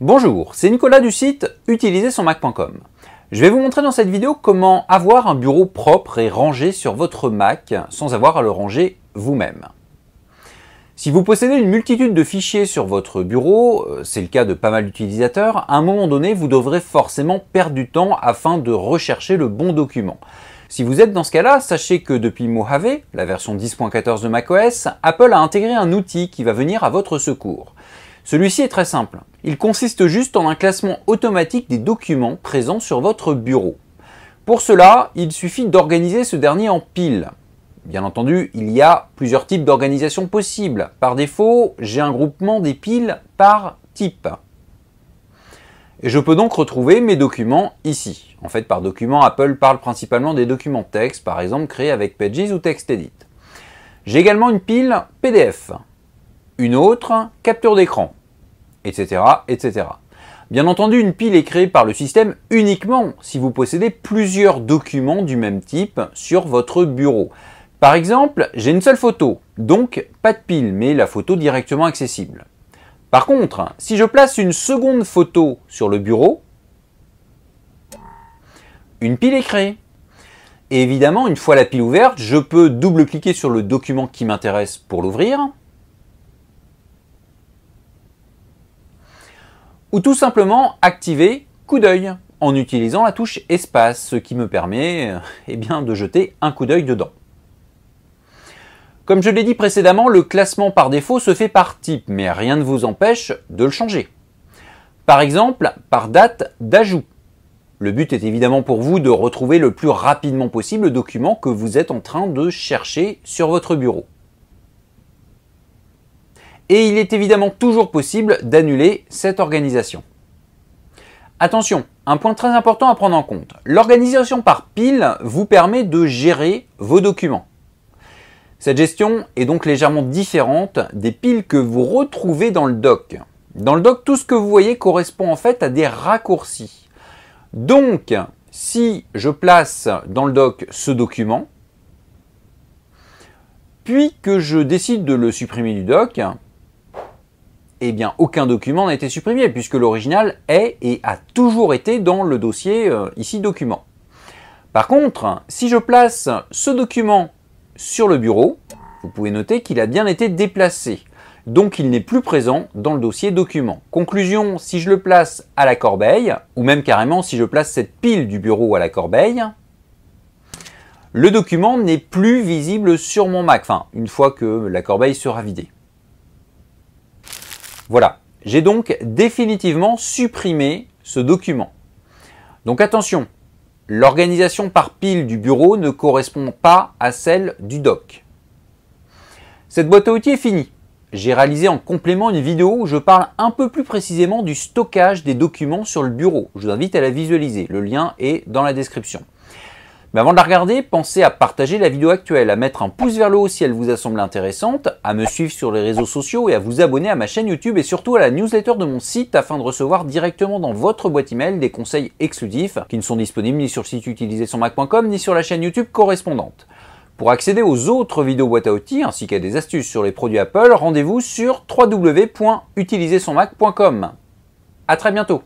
Bonjour, c'est Nicolas du site utilisersonmac.com. Je vais vous montrer dans cette vidéo comment avoir un bureau propre et rangé sur votre Mac sans avoir à le ranger vous-même. Si vous possédez une multitude de fichiers sur votre bureau, c'est le cas de pas mal d'utilisateurs, à un moment donné vous devrez forcément perdre du temps afin de rechercher le bon document. Si vous êtes dans ce cas-là, sachez que depuis Mojave, la version 10.14 de macOS, Apple a intégré un outil qui va venir à votre secours. Celui-ci est très simple. Il consiste juste en un classement automatique des documents présents sur votre bureau. Pour cela, il suffit d'organiser ce dernier en piles. Bien entendu, il y a plusieurs types d'organisation possibles. Par défaut, j'ai un groupement des piles par type. Et je peux donc retrouver mes documents ici. En fait, par document, Apple parle principalement des documents texte, par exemple créés avec Pages ou TextEdit. J'ai également une pile PDF, une autre capture d'écran, etc., etc. Bien entendu, une pile est créée par le système uniquement si vous possédez plusieurs documents du même type sur votre bureau. Par exemple, j'ai une seule photo, donc pas de pile, mais la photo directement accessible. Par contre, si je place une seconde photo sur le bureau, une pile est créée. Et évidemment, une fois la pile ouverte, je peux double-cliquer sur le document qui m'intéresse pour l'ouvrir, ou tout simplement activer coup d'œil en utilisant la touche espace, ce qui me permet de jeter un coup d'œil dedans. Comme je l'ai dit précédemment, le classement par défaut se fait par type, mais rien ne vous empêche de le changer. Par exemple, par date d'ajout. Le but est évidemment pour vous de retrouver le plus rapidement possible le document que vous êtes en train de chercher sur votre bureau. Et il est évidemment toujours possible d'annuler cette organisation. Attention, un point très important à prendre en compte. L'organisation par pile vous permet de gérer vos documents. Cette gestion est donc légèrement différente des piles que vous retrouvez dans le doc. Dans le doc, tout ce que vous voyez correspond en fait à des raccourcis. Donc, si je place dans le doc ce document, puis que je décide de le supprimer du doc, eh bien, aucun document n'a été supprimé puisque l'original est et a toujours été dans le dossier ici document. Par contre, si je place ce document sur le bureau, vous pouvez noter qu'il a bien été déplacé. Donc, il n'est plus présent dans le dossier document. Conclusion, si je le place à la corbeille, ou même carrément si je place cette pile du bureau à la corbeille, le document n'est plus visible sur mon Mac, enfin, une fois que la corbeille sera vidée. Voilà, j'ai donc définitivement supprimé ce document. Donc attention, l'organisation par pile du bureau ne correspond pas à celle du doc. Cette boîte à outils est finie. J'ai réalisé en complément une vidéo où je parle un peu plus précisément du stockage des documents sur le bureau. Je vous invite à la visualiser, le lien est dans la description. Mais avant de la regarder, pensez à partager la vidéo actuelle, à mettre un pouce vers le haut si elle vous a semblé intéressante, à me suivre sur les réseaux sociaux et à vous abonner à ma chaîne YouTube et surtout à la newsletter de mon site afin de recevoir directement dans votre boîte email des conseils exclusifs qui ne sont disponibles ni sur le site utilisersonmac.com ni sur la chaîne YouTube correspondante. Pour accéder aux autres vidéos boîte à outils ainsi qu'à des astuces sur les produits Apple, rendez-vous sur www.utilisersonmac.com. À très bientôt.